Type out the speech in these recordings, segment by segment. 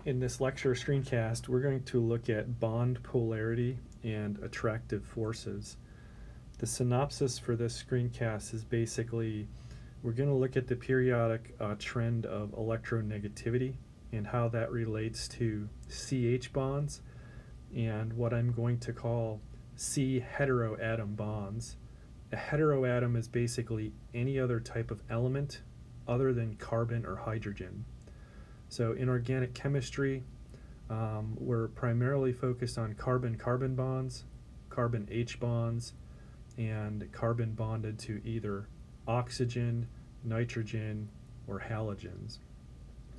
In this lecture screencast, we're going to look at bond polarity and attractive forces. The synopsis for this screencast is basically we're going to look at the periodic trend of electronegativity and how that relates to CH bonds and what I'm going to call C-heteroatom bonds. A heteroatom is basically any other type of element other than carbon or hydrogen. So in organic chemistry, we're primarily focused on carbon-carbon bonds, carbon-H bonds, and carbon bonded to either oxygen, nitrogen, or halogens.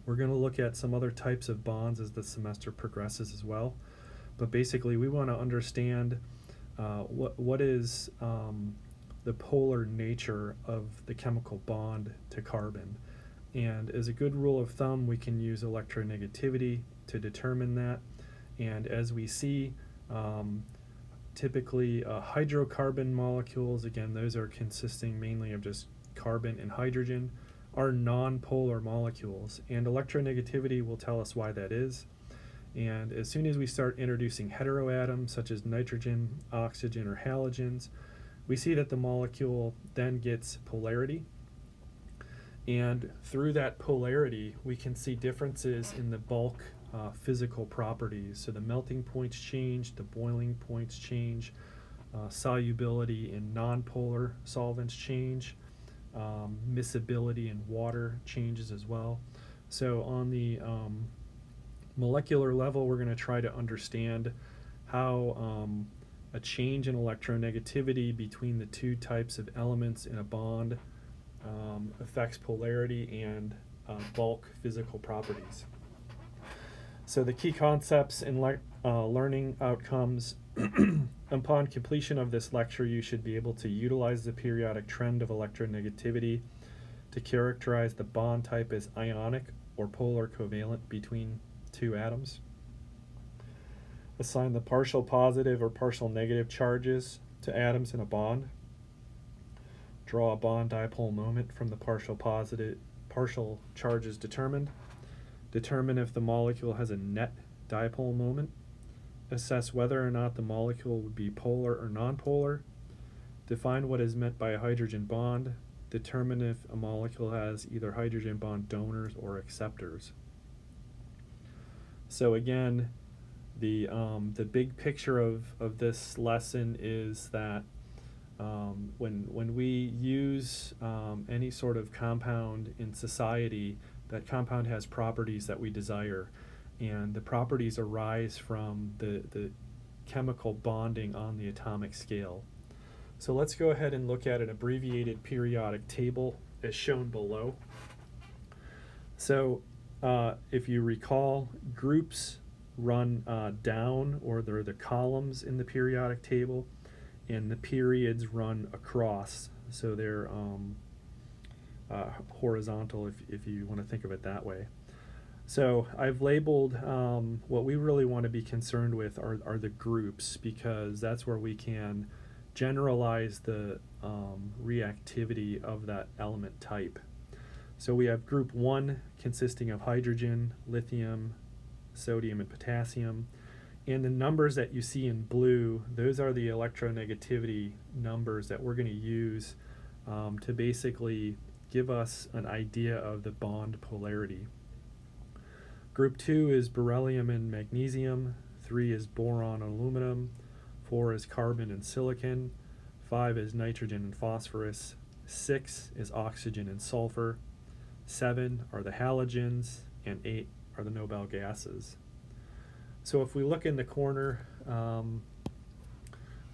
We're going to look at some other types of bonds as the semester progresses as well, but basically we want to understand what is the polar nature of the chemical bond to carbon. And as a good rule of thumb, we can use electronegativity to determine that. And as we see, typically hydrocarbon molecules, again, those are consisting mainly of just carbon and hydrogen, are non-polar molecules. And electronegativity will tell us why that is. And as soon as we start introducing heteroatoms, such as nitrogen, oxygen, or halogens, we see that the molecule then gets polarity. And through that polarity, we can see differences in the bulk physical properties. So the melting points change, the boiling points change, solubility in nonpolar solvents change, miscibility in water changes as well. So on the molecular level, we're going to try to understand how a change in electronegativity between the two types of elements in a bond affects polarity and bulk physical properties. So the key concepts in learning outcomes. Upon completion of this lecture, you should be able to utilize the periodic trend of electronegativity to characterize the bond type as ionic or polar covalent between two atoms. Assign the partial positive or partial negative charges to atoms in a bond. Draw a bond dipole moment from the partial charges determined. Determine if the molecule has a net dipole moment. Assess whether or not the molecule would be polar or nonpolar. Define what is meant by a hydrogen bond. Determine if a molecule has either hydrogen bond donors or acceptors. So again, the big picture of this lesson is that when we use any sort of compound in society, that compound has properties that we desire, and the properties arise from the chemical bonding on the atomic scale. So let's go ahead and look at an abbreviated periodic table as shown below. So if you recall, groups run down, or they're the columns in the periodic table, and the periods run across, so they're horizontal if you want to think of it that way. So I've labeled what we really want to be concerned with are the groups, because that's where we can generalize the reactivity of that element type. So we have group 1 consisting of hydrogen, lithium, sodium, and potassium. And the numbers that you see in blue, those are the electronegativity numbers that we're going to use to basically give us an idea of the bond polarity. Group 2 is beryllium and magnesium, 3 is boron and aluminum, 4 is carbon and silicon, 5 is nitrogen and phosphorus, 6 is oxygen and sulfur, 7 are the halogens, and 8 are the noble gases. So if we look in the corner,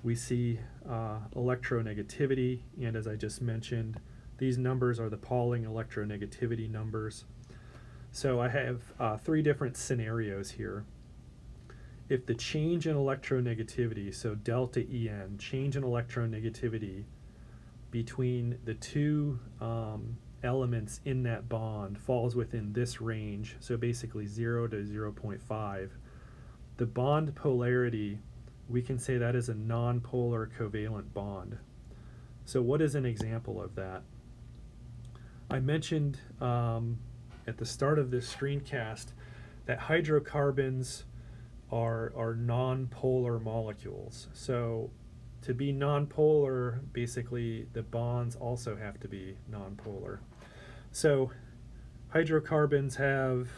we see electronegativity, and as I just mentioned, these numbers are the Pauling electronegativity numbers. So I have 3 different scenarios here. If the change in electronegativity, so delta En, change in electronegativity between the two elements in that bond falls within this range, so basically 0 to 0.5, the bond polarity, we can say that is a nonpolar covalent bond. So what is an example of that? I mentioned at the start of this screencast that hydrocarbons are non-polar molecules. So to be non-polar, basically the bonds also have to be non-polar. So hydrocarbons have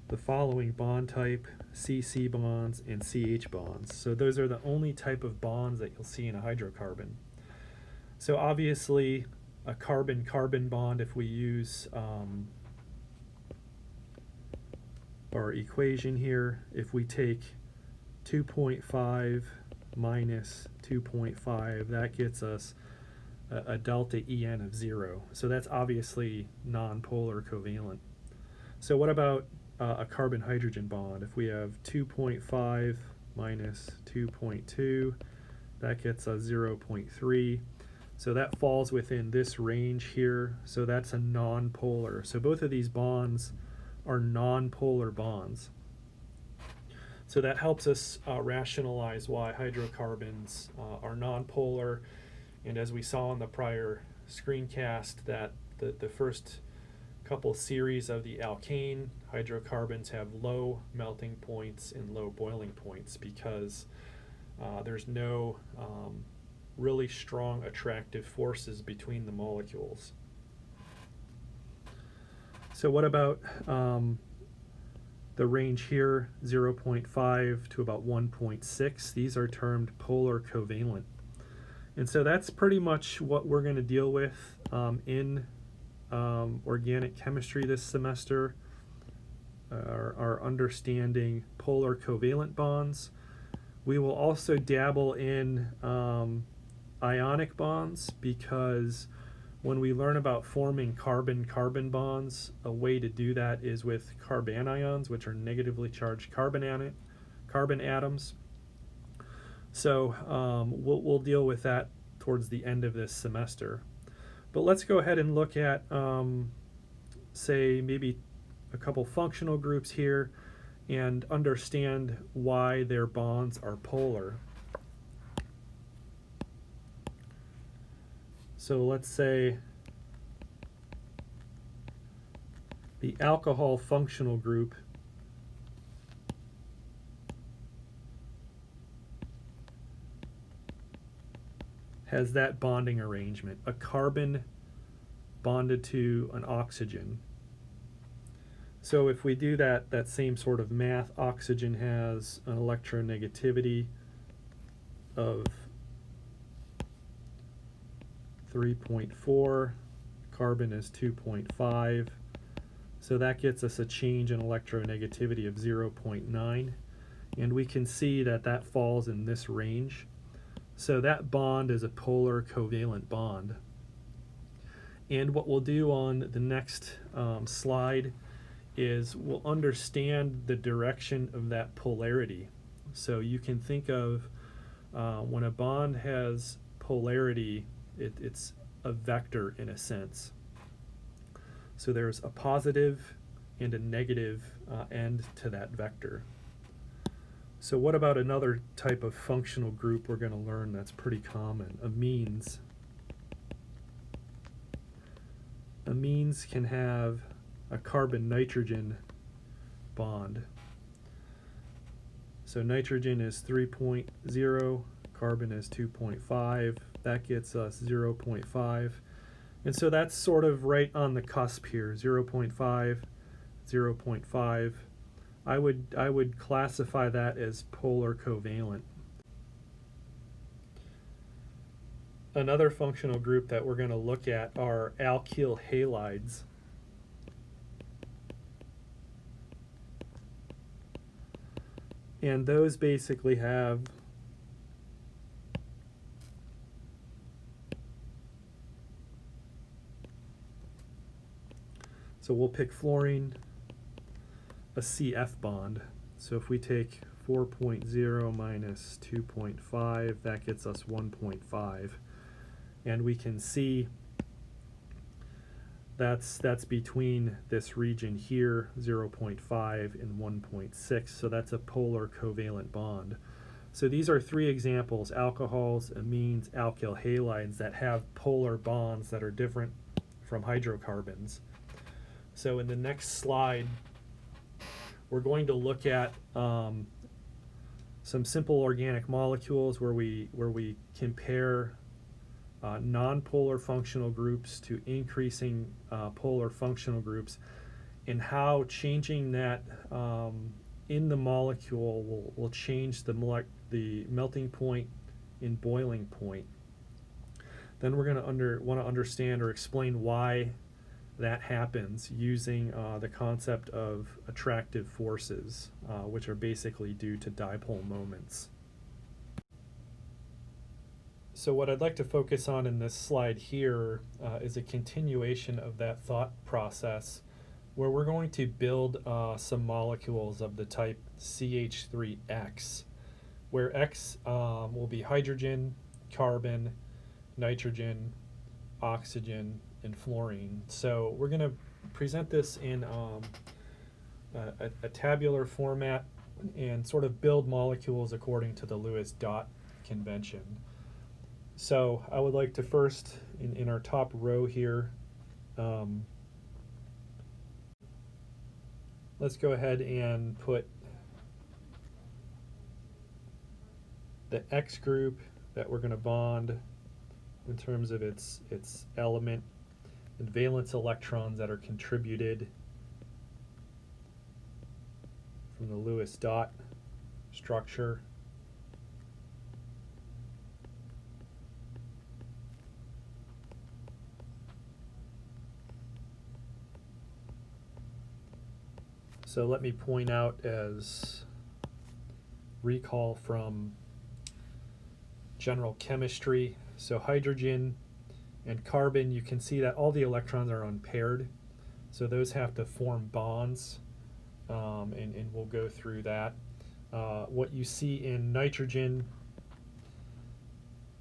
the following bond type: CC bonds and CH bonds. So those are the only type of bonds that you'll see in a hydrocarbon. So obviously a carbon-carbon bond, if we use our equation here, if we take 2.5 minus 2.5, that gets us a delta En of 0. So that's obviously non-polar covalent. So what about a carbon-hydrogen bond? If we have 2.5 minus 2.2, that gets us 0.3. So that falls within this range here. So that's a non-polar. So both of these bonds are non-polar bonds. So that helps us rationalize why hydrocarbons are non-polar. And as we saw in the prior screencast, that the first couple series of the alkane hydrocarbons have low melting points and low boiling points because there's no really strong attractive forces between the molecules. So what about the range here, 0.5 to about 1.6? These are termed polar covalent. And so that's pretty much what we're going to deal with in organic chemistry this semester, our understanding polar covalent bonds. We will also dabble in ionic bonds, because when we learn about forming carbon-carbon bonds, a way to do that is with carbanions, which are negatively charged carbon atoms. So we'll deal with that towards the end of this semester. But let's go ahead and look at, say, maybe a couple functional groups here and understand why their bonds are polar. So let's say the alcohol functional group has that bonding arrangement, a carbon bonded to an oxygen. So if we do that same sort of math, oxygen has an electronegativity of 3.4, carbon is 2.5, so that gets us a change in electronegativity of 0.9, and we can see that falls in this range. So that bond is a polar covalent bond. And what we'll do on the next slide is we'll understand the direction of that polarity. So you can think of when a bond has polarity, it's a vector in a sense. So there's a positive and a negative end to that vector. So what about another type of functional group we're going to learn that's pretty common? Amines. Amines can have a carbon-nitrogen bond. So nitrogen is 3.0, carbon is 2.5. That gets us 0.5. And so that's sort of right on the cusp here, 0.5, 0.5. I would classify that as polar covalent. Another functional group that we're going to look at are alkyl halides. And those basically have so we'll pick fluorine, a CF bond. So if we take 4.0 minus 2.5, that gets us 1.5. And we can see that's between this region here, 0.5 and 1.6. So that's a polar covalent bond. So these are three examples: alcohols, amines, alkyl halides that have polar bonds that are different from hydrocarbons. So in the next slide, we're going to look at some simple organic molecules where we compare nonpolar functional groups to increasing polar functional groups, and how changing that in the molecule will change the melting point and boiling point. Then we're going to want to understand or explain why that happens using the concept of attractive forces, which are basically due to dipole moments. So what I'd like to focus on in this slide here is a continuation of that thought process, where we're going to build some molecules of the type CH3X, where X will be hydrogen, carbon, nitrogen, oxygen, and fluorine. So we're going to present this in a tabular format and sort of build molecules according to the Lewis dot convention. So I would like to first, in our top row here, let's go ahead and put the X group that we're going to bond in terms of its element and valence electrons that are contributed from the Lewis dot structure. So let me point out, as recall from general chemistry, so hydrogen and carbon, you can see that all the electrons are unpaired, so those have to form bonds, and we'll go through that. What you see in nitrogen,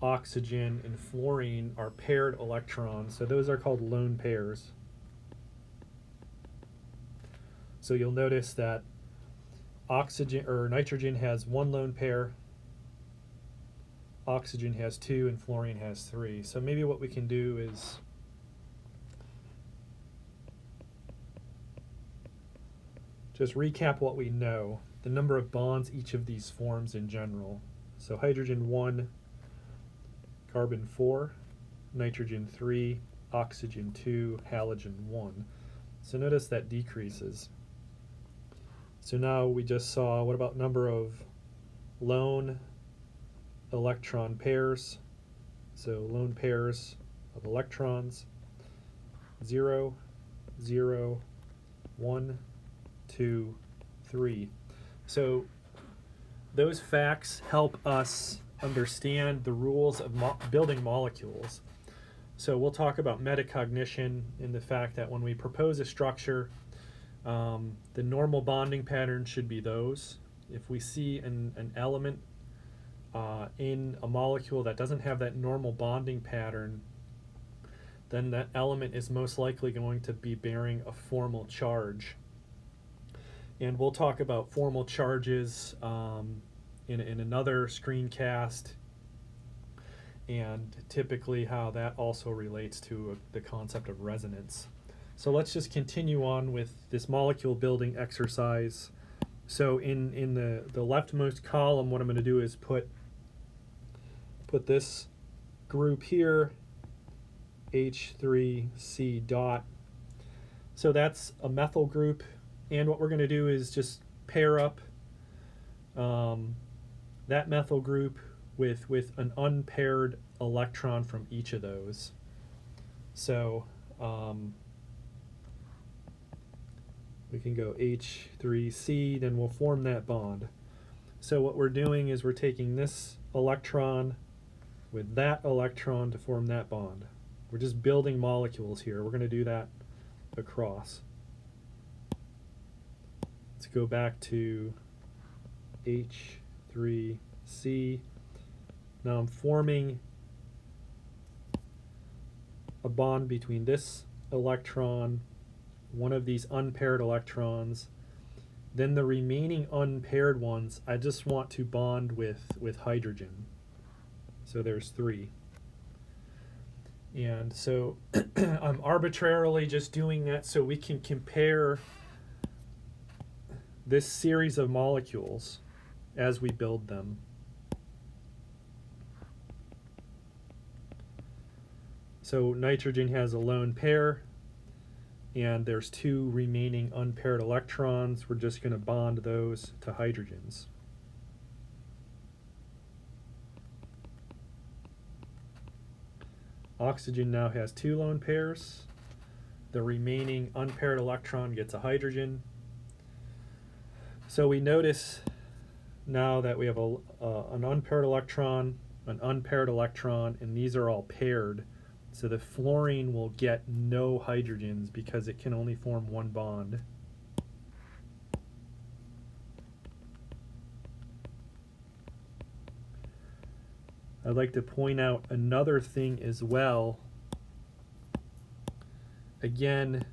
oxygen, and fluorine are paired electrons, so those are called lone pairs. So you'll notice that nitrogen has one lone pair, oxygen has two, and fluorine has three. So maybe what we can do is just recap what we know, the number of bonds each of these forms in general. So hydrogen 1, carbon 4, nitrogen 3, oxygen 2, halogen 1. So notice that decreases. So now we just saw, what about number of lone electron pairs? So lone pairs of electrons: 0, 0, 1, 2, 3. So those facts help us understand the rules of building molecules. So we'll talk about metacognition in the fact that when we propose a structure, the normal bonding pattern should be those. If we see an element in a molecule that doesn't have that normal bonding pattern, then that element is most likely going to be bearing a formal charge. And we'll talk about formal charges in another screencast, and typically how that also relates to the concept of resonance. So let's just continue on with this molecule building exercise. So in the leftmost column, what I'm going to do is put this group here, H3C dot. So that's a methyl group, and what we're going to do is just pair up that methyl group with an unpaired electron from each of those. So we can go H3C, then we'll form that bond. So what we're doing is we're taking this electron with that electron to form that bond. We're just building molecules here. We're going to do that across. Let's go back to H3C. Now I'm forming a bond between this electron, one of these unpaired electrons, Then the remaining unpaired ones, I just want to bond with hydrogen. So there's 3. And so I'm arbitrarily just doing that so we can compare this series of molecules as we build them. So nitrogen has a lone pair, and there's 2 remaining unpaired electrons. We're just going to bond those to hydrogens. Oxygen now has 2 lone pairs. The remaining unpaired electron gets a hydrogen. So we notice now that we have an unpaired electron, and these are all paired. So the fluorine will get no hydrogens because it can only form 1 bond. I'd like to point out another thing as well. Again,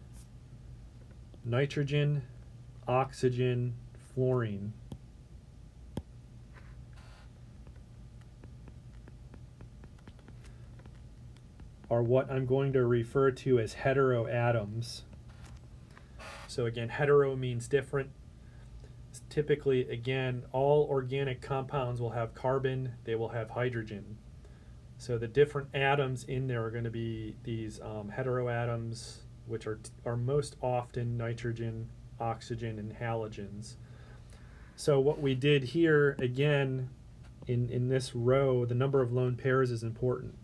nitrogen, oxygen, fluorine. Are what I'm going to refer to as heteroatoms. So again, hetero means different. Typically, again, all organic compounds will have carbon, they will have hydrogen. So the different atoms in there are going to be these heteroatoms, which are most often nitrogen, oxygen, and halogens. So what we did here, again, in this row, the number of lone pairs is important.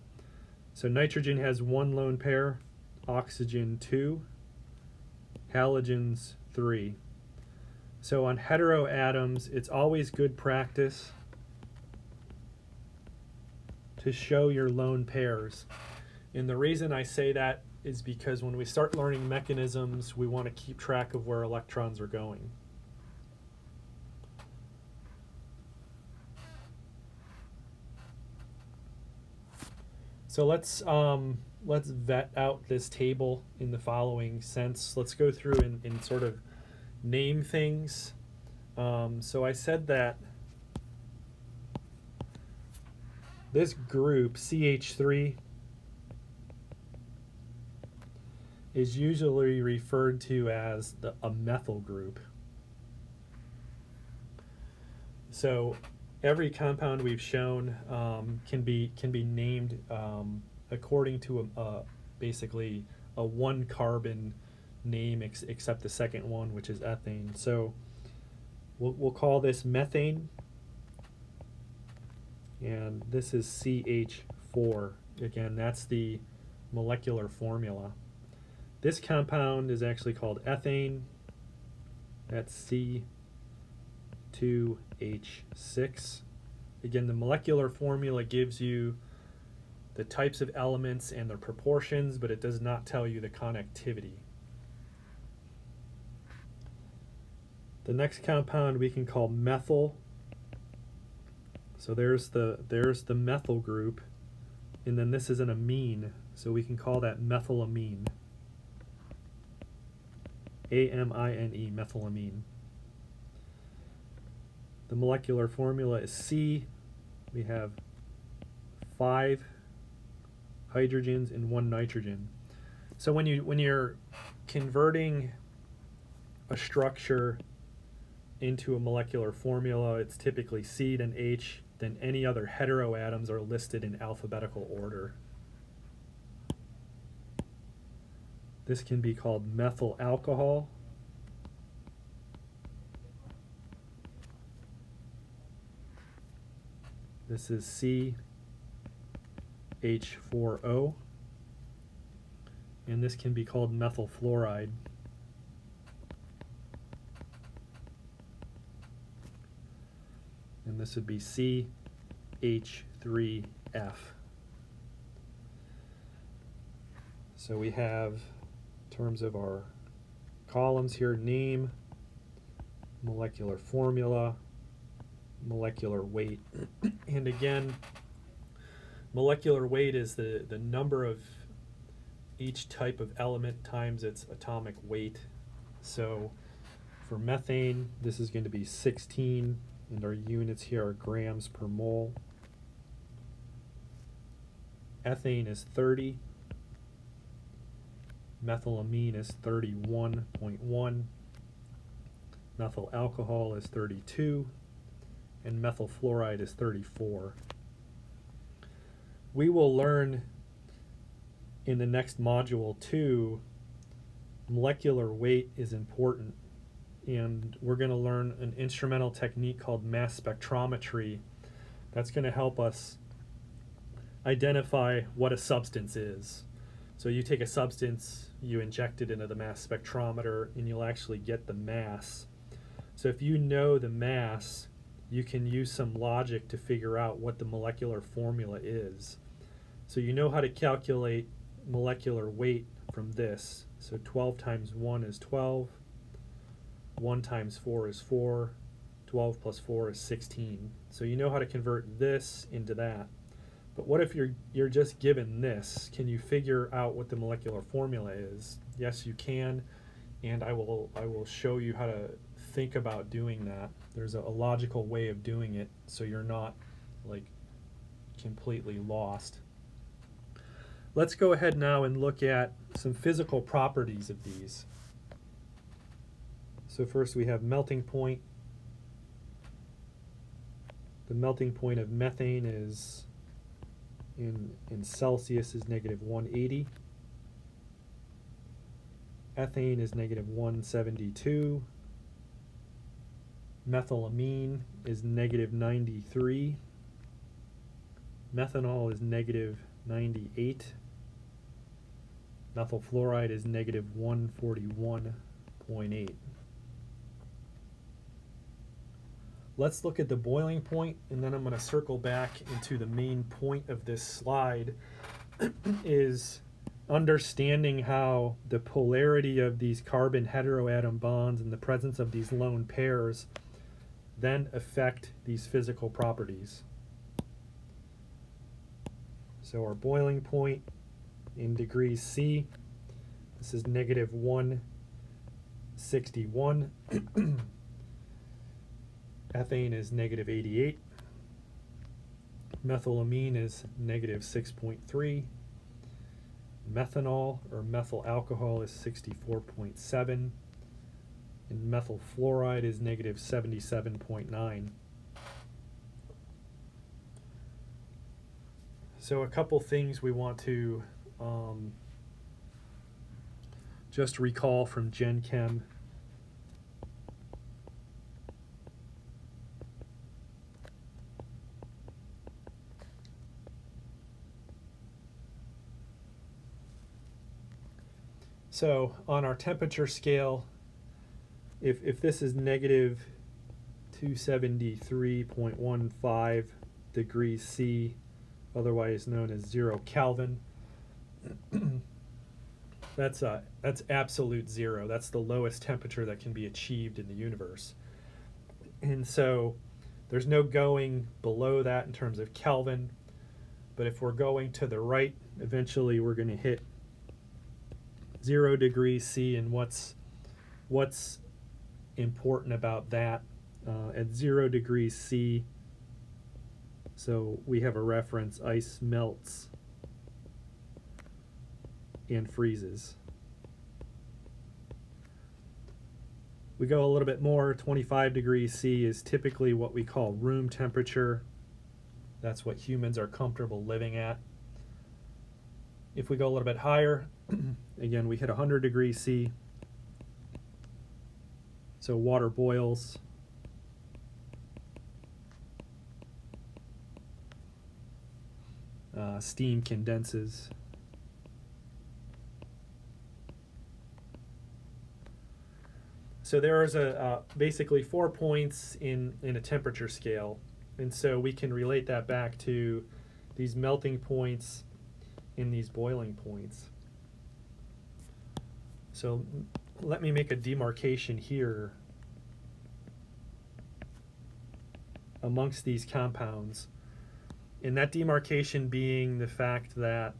So nitrogen has 1 lone pair, oxygen 2, halogens 3. So on heteroatoms, it's always good practice to show your lone pairs. And the reason I say that is because when we start learning mechanisms, we want to keep track of where electrons are going. So let's vet out this table in the following sense. Let's go through and sort of name things. So I said that this group, CH3, is usually referred to as a methyl group. So every compound we've shown can be named according to basically a 1 carbon name, except the second one, which is ethane. So we'll call this methane, and this is CH4. Again, that's the molecular formula. This compound is actually called ethane. That's C2H6. Again, the molecular formula gives you the types of elements and their proportions, but it does not tell you the connectivity. The next compound we can call methyl. So there's the methyl group, and then this is an amine, so we can call that methylamine. A-M-I-N-E, methylamine. The molecular formula is C. We have 5 hydrogens and 1 nitrogen. So when you're converting a structure into a molecular formula, it's typically C, then H, then any other heteroatoms are listed in alphabetical order. This can be called methyl alcohol. This is CH4O. And this can be called methyl fluoride. And this would be CH3F. So we have, in terms of our columns here, name, molecular formula, molecular weight. And again, molecular weight is the number of each type of element times its atomic weight. So For methane, this is going to be 16, and our units here are grams per mole. Ethane is 30. Methylamine is 31.1. Methyl alcohol is 32. And methyl fluoride is 34. We will learn in the next module too, molecular weight is important. And we're going to learn an instrumental technique called mass spectrometry that's going to help us identify what a substance is. So you take a substance, you inject it into the mass spectrometer, and you'll actually get the mass. So if you know the mass, you can use some logic to figure out what the molecular formula is. So you know how to calculate molecular weight from this. So 12 times 1 is 12. 1 times 4 is 4. 12 plus 4 is 16. So you know how to convert this into that. But what if you're just given this? Can you figure out what the molecular formula is? Yes, you can, and I will show you how to think about doing that. There's a logical way of doing it, so you're not like completely lost. Let's go ahead now and look at some physical properties of these. So first we have melting point. The melting point of methane is in Celsius is negative 180. Ethane is negative 172. Methylamine is negative 93. Methanol is negative 98. Methyl fluoride is negative 141.8. Let's look at the boiling point, and then I'm going to circle back into the main point of this slide is understanding how the polarity of these carbon heteroatom bonds and the presence of these lone pairs then affect these physical properties. So our boiling point in degrees C, this is negative 161. Ethane is negative 88. Methylamine is negative 6.3. Methanol, or methyl alcohol, is 64.7. And methyl fluoride is negative 77.9. So a couple things we want to just recall from Gen Chem. So on our temperature scale, if this is negative 273.15 degrees C, otherwise known as 0 Kelvin, that's absolute zero. That's the lowest temperature that can be achieved in the universe. And so there's no going below that in terms of Kelvin, but if we're going to the right, eventually we're going to hit 0 degrees C, and what's important about that at 0 degrees C, so we have a reference, ice melts and freezes. We go a little bit more, 25 degrees C is typically what we call room temperature. That's what humans are comfortable living at. If we go a little bit higher, again, we hit 100 degrees C. So water boils. Steam condenses. So there is basically 4 points in a temperature scale. And so we can relate that back to these melting points in these boiling points. So let me make a demarcation here amongst these compounds. And that demarcation being the fact that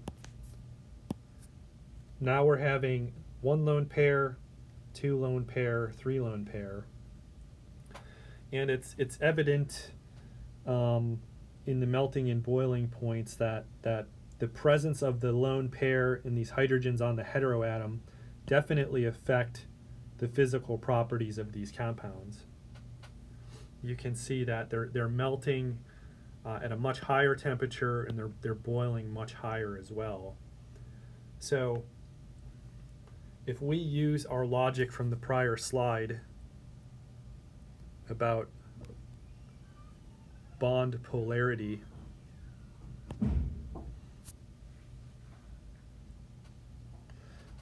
now we're having one lone pair 2 lone pair, 3 lone pair. And it's evident in the melting and boiling points that the presence of the lone pair in these hydrogens on the heteroatom definitely affect the physical properties of these compounds. You can see that they're melting at a much higher temperature, and they're boiling much higher as well. So if we use our logic from the prior slide about bond polarity,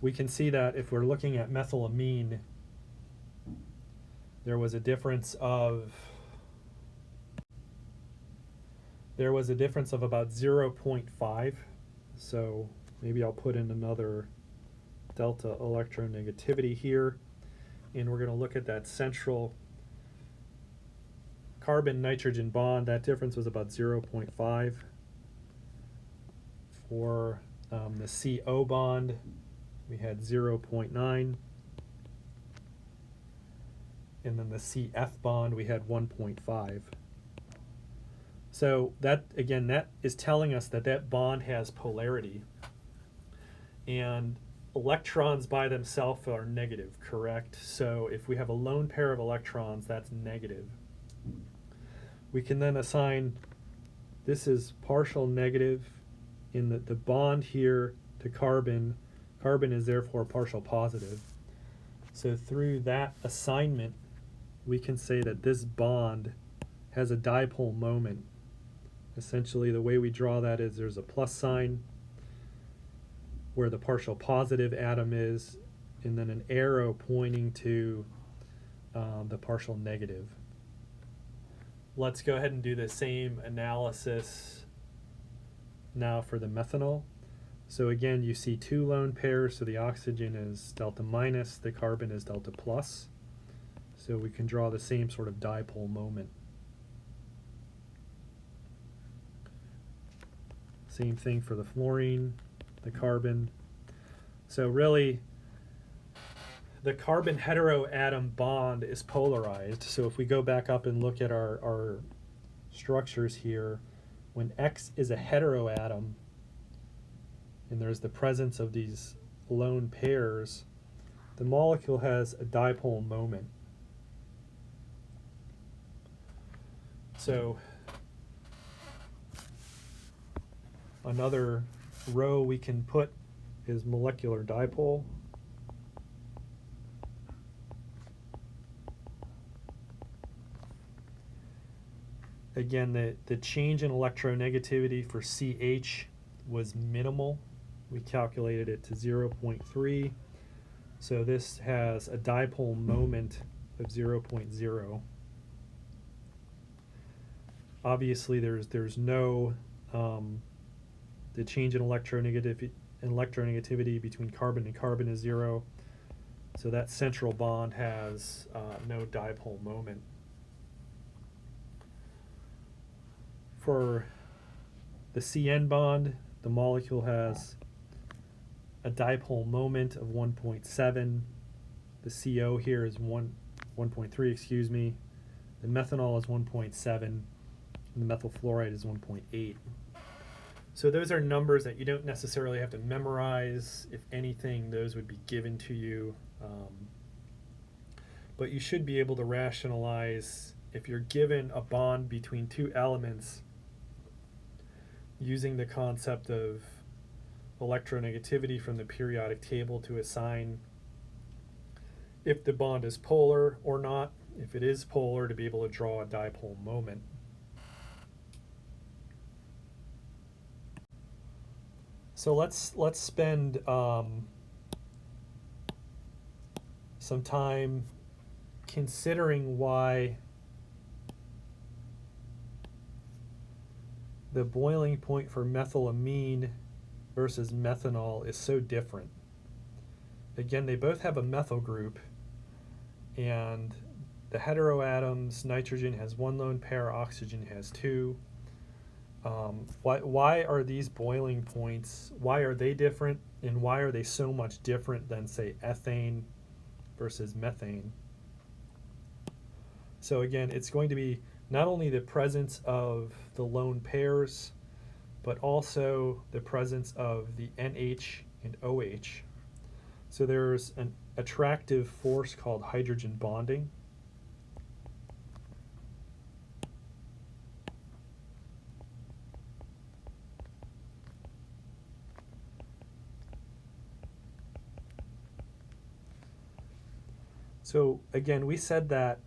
we can see that if we're looking at methylamine, there was a difference of about 0.5. So maybe I'll put in another delta electronegativity here, and we're going to look at that central carbon-nitrogen bond. That difference was about 0.5. For the CO bond, we had 0.9. And then the CF bond, we had 1.5. So that, again, that is telling us that that bond has polarity. And electrons by themselves are negative, correct? So if we have a lone pair of electrons, that's negative. We can then assign, this is partial negative in the bond here to carbon. Carbon is therefore partial positive. So through that assignment, we can say that this bond has a dipole moment. Essentially, the way we draw that is there's a plus sign where the partial positive atom is, and then an arrow pointing to the partial negative. Let's go ahead and do the same analysis now for the methanol. So again, you see 2 lone pairs, so the oxygen is delta minus, the carbon is delta plus. So we can draw the same sort of dipole moment. Same thing for the fluorine, the carbon. So really, the carbon-heteroatom bond is polarized. So if we go back up and look at our structures here, when X is a heteroatom, and there's the presence of these lone pairs, the molecule has a dipole moment. So another row we can put is molecular dipole. Again, the change in electronegativity for CH was minimal. We calculated it to 0.3. So this has a dipole moment of 0.0. Obviously, there's no the change in electronegativity between carbon and carbon is 0. So that central bond has no dipole moment. For the CN bond, the molecule has a dipole moment of 1.7. The CO here is 1.3, excuse me. The methanol is 1.7, and the methyl fluoride is 1.8. So those are numbers that you don't necessarily have to memorize. If anything, those would be given to you. But you should be able to rationalize if you're given a bond between 2 elements using the concept of electronegativity from the periodic table to assign if the bond is polar or not. If it is polar, to be able to draw a dipole moment. So let's spend some time considering why the boiling point for methylamine versus methanol is so different. Again, they both have a methyl group, and the heteroatoms, nitrogen has 1 lone pair, oxygen has 2. Why are these boiling points, why are they different, and why are they so much different than, say, ethane versus methane. So again, it's going to be not only the presence of the lone pairs, but also the presence of the NH and OH. So there's an attractive force called hydrogen bonding. So again, we said that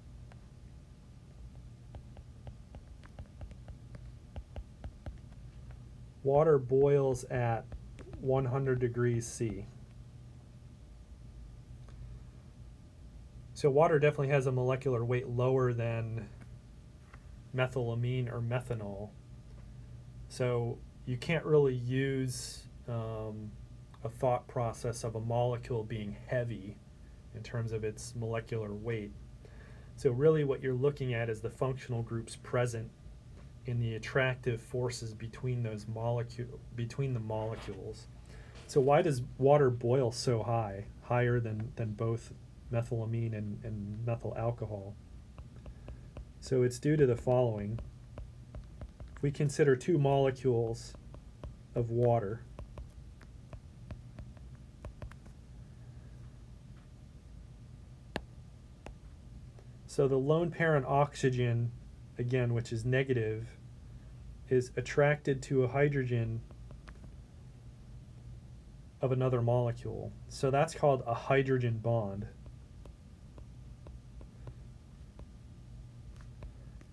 water boils at 100 degrees C. So water definitely has a molecular weight lower than methylamine or methanol. So you can't really use a thought process of a molecule being heavy in terms of its molecular weight. So really what you're looking at is the functional groups present in the attractive forces between those between the molecules. So why does water boil so high, higher than both methylamine and methyl alcohol? So it's due to the following. If we consider two molecules of water, so the lone pair on oxygen, again, which is negative, is attracted to a hydrogen of another molecule. So that's called a hydrogen bond.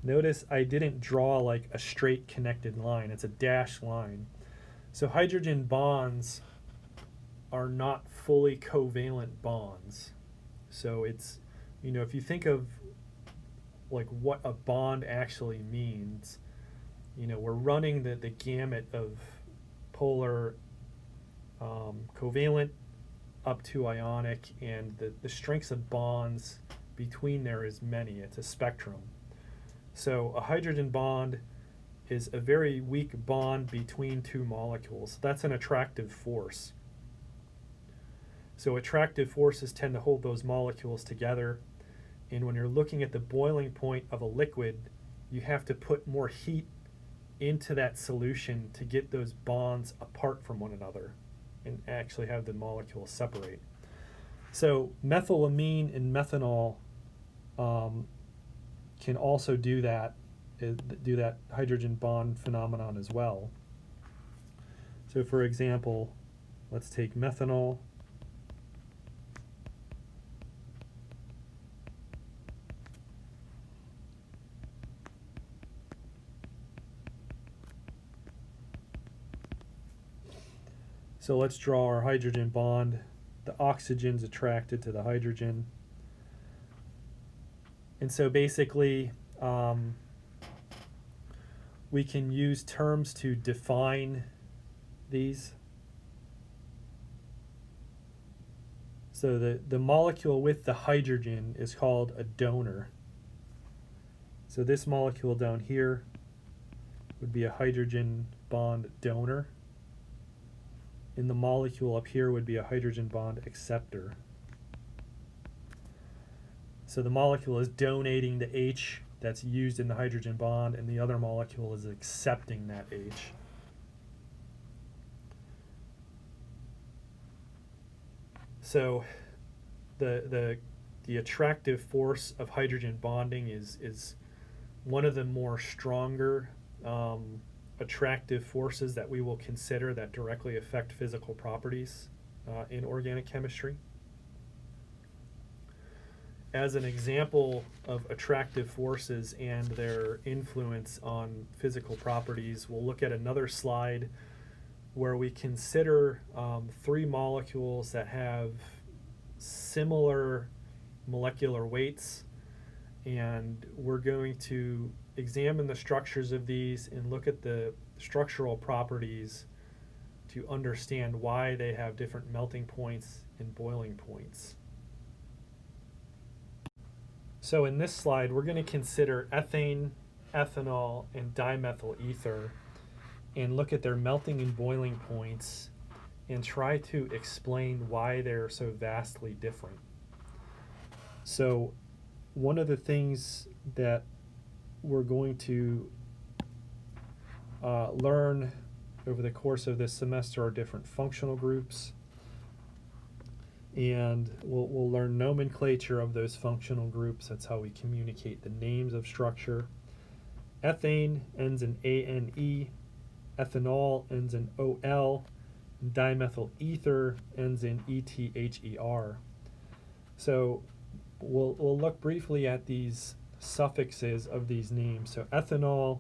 Notice I didn't draw like a straight connected line. It's a dashed line. So hydrogen bonds are not fully covalent bonds. So it's, if you think of like what a bond actually means, we're running the gamut of polar covalent up to ionic, and the strengths of bonds between there is many. It's a spectrum. So a hydrogen bond is a very weak bond between two molecules. That's an attractive force. So attractive forces tend to hold those molecules together. And when you're looking at the boiling point of a liquid, you have to put more heat into that solution to get those bonds apart from one another and actually have the molecules separate. So methylamine and methanol can also do that hydrogen bond phenomenon as well. So for example, let's take methanol. So let's draw our hydrogen bond. The oxygen's attracted to the hydrogen. And so basically, we can use terms to define these. So the molecule with the hydrogen is called a donor. So this molecule down here would be a hydrogen bond donor. And the molecule up here would be a hydrogen bond acceptor. So the molecule is donating the H that's used in the hydrogen bond, and the other molecule is accepting that H. So the attractive force of hydrogen bonding is one of the more stronger attractive forces that we will consider that directly affect physical properties in organic chemistry. As an example of attractive forces and their influence on physical properties, we'll look at another slide where we consider three molecules that have similar molecular weights, and we're going to examine the structures of these and look at the structural properties to understand why they have different melting points and boiling points. So in this slide, we're going to consider ethane, ethanol, and dimethyl ether and look at their melting and boiling points and try to explain why they're so vastly different. So one of the things that we're going to learn over the course of this semester are different functional groups, and we'll learn nomenclature of those functional groups. That's how we communicate the names of structure. Ethane ends in ANE, ethanol ends in OL, and dimethyl ether ends in ETHER. So we'll look briefly at these suffixes of these names. So ethanol,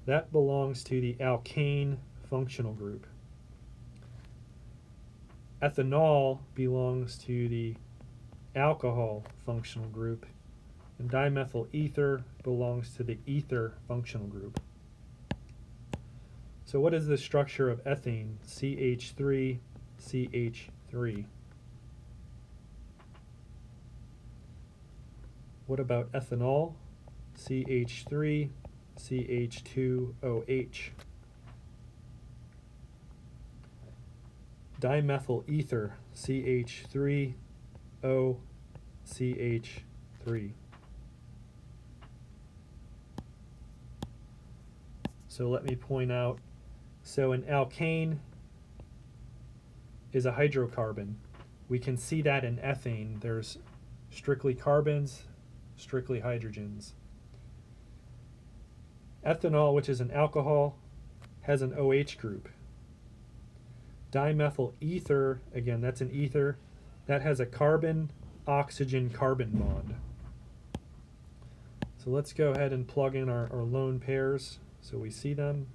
that belongs to the alkane functional group. Ethanol belongs to the alcohol functional group, and dimethyl ether belongs to the ether functional group. So what is the structure of ethane? CH3, CH3. What about ethanol? CH3, CH2OH. Dimethyl ether, CH3O, CH3. So let me point out, so an alkane is a hydrocarbon. We can see that in ethane. There's strictly carbons, strictly hydrogens. Ethanol, which is an alcohol, has an OH group. Dimethyl ether, again, that's an ether, that has a carbon-oxygen-carbon bond. So let's go ahead and plug in our lone pairs so we see them.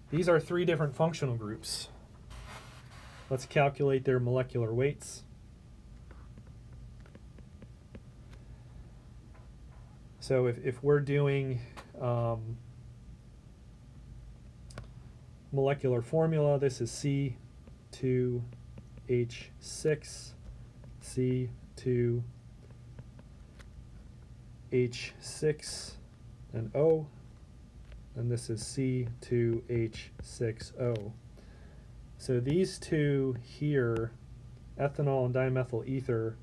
These are three different functional groups. Let's calculate their molecular weights. So if we're doing molecular formula, this is C2H6, C2H6, and O, and this is C2H6O. So these two here, ethanol and dimethyl ether,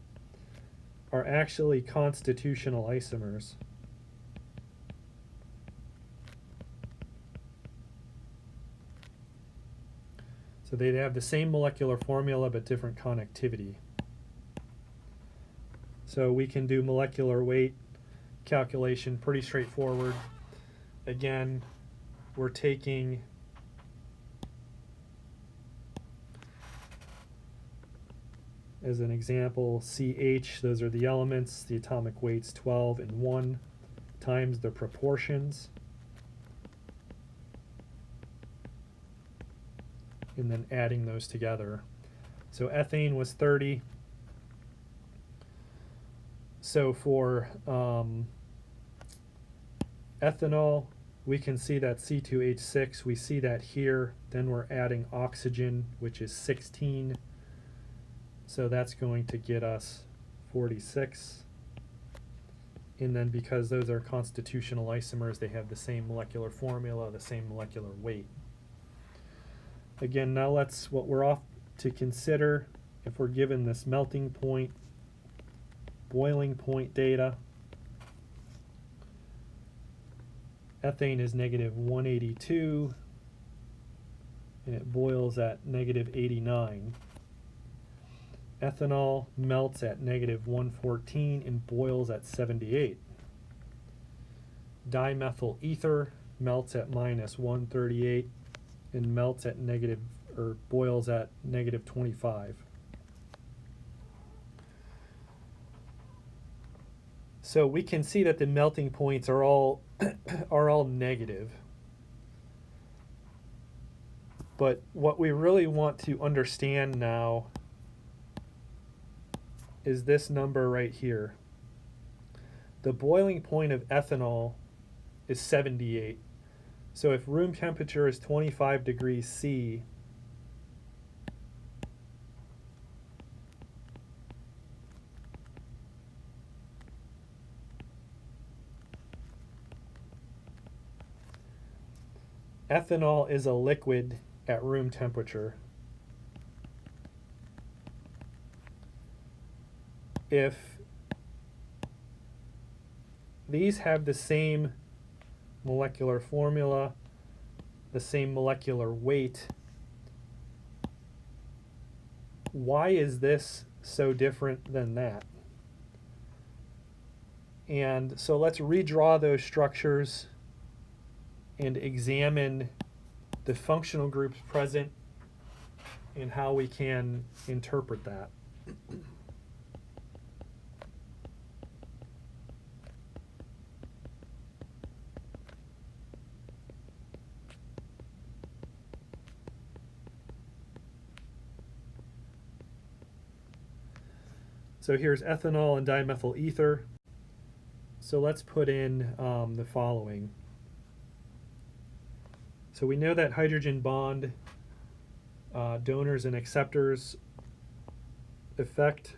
are actually constitutional isomers. So they have the same molecular formula but different connectivity. So we can do molecular weight calculation, pretty straightforward. Again, we're taking as an example CH, those are the elements, the atomic weights 12 and 1 times the proportions, and then adding those together. So ethane was 30. So for ethanol, we can see that C2H6, we see that here, then we're adding oxygen, which is 16. So that's going to get us 46. And then because those are constitutional isomers, they have the same molecular formula, the same molecular weight. Again, now what we're off to consider, if we're given this melting point, boiling point data, ethane is -182, and it boils at -89. Ethanol melts at -114 and boils at 78. Dimethyl ether melts at -138 and melts at boils at -25. So we can see that the melting points are all negative. But what we really want to understand now is this number right here. The boiling point of ethanol is 78. So if room temperature is 25 degrees C, ethanol is a liquid at room temperature. if these have the same molecular formula, the same molecular weight, why is this so different than that? And so let's redraw those structures and examine the functional groups present and how we can interpret that. So here's ethanol and dimethyl ether. So let's put in the following. So we know that hydrogen bond donors and acceptors affect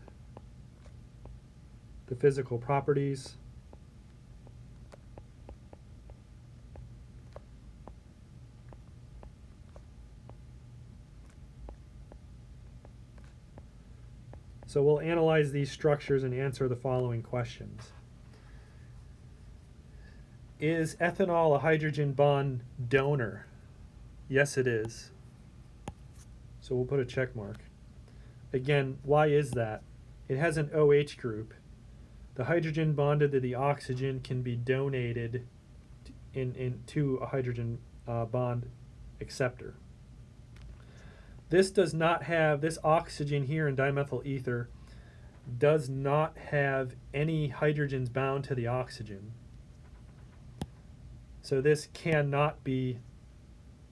the physical properties. So we'll analyze these structures and answer the following questions. Is ethanol a hydrogen bond donor? Yes, it is. So we'll put a check mark. Again, why is that? It has an OH group. The hydrogen bonded to the oxygen can be donated to a hydrogen bond acceptor. This does not have, this oxygen here in dimethyl ether does not have any hydrogens bound to the oxygen. So this cannot be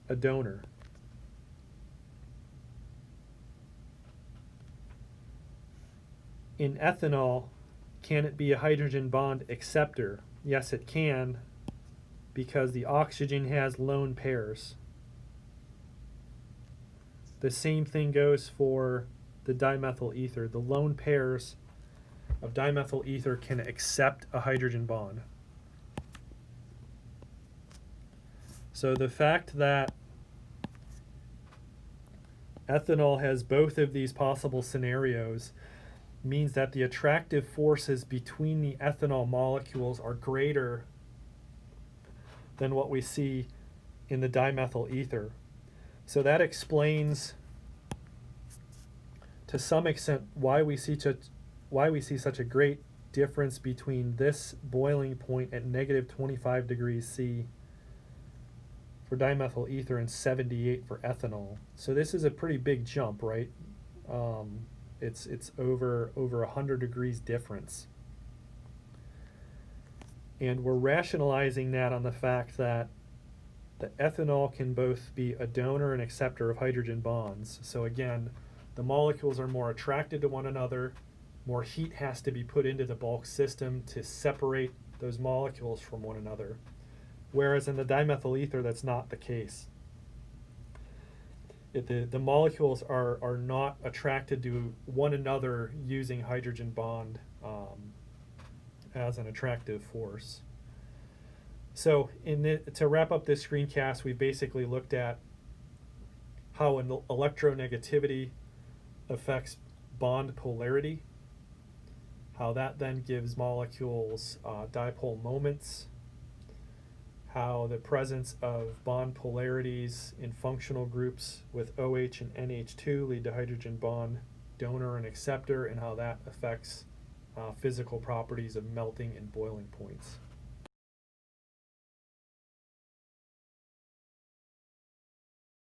a donor. In ethanol, can it be a hydrogen bond acceptor? Yes, it can, because the oxygen has lone pairs. The same thing goes for the dimethyl ether. The lone pairs of dimethyl ether can accept a hydrogen bond. So the fact that ethanol has both of these possible scenarios means that the attractive forces between the ethanol molecules are greater than what we see in the dimethyl ether. So that explains to some extent why we see such a great difference between this boiling point at negative 25 degrees C for dimethyl ether and 78 for ethanol. So this is a pretty big jump, right? It's over 100 degrees difference. And we're rationalizing that on the fact that the ethanol can both be a donor and acceptor of hydrogen bonds. So again, the molecules are more attracted to one another. More heat has to be put into the bulk system to separate those molecules from one another. Whereas in the dimethyl ether, that's not the case. The molecules are not attracted to one another using hydrogen bond as an attractive force. So to wrap up this screencast, we basically looked at how an electronegativity affects bond polarity, how that then gives molecules dipole moments, how the presence of bond polarities in functional groups with OH and NH2 lead to hydrogen bond donor and acceptor, and how that affects physical properties of melting and boiling points.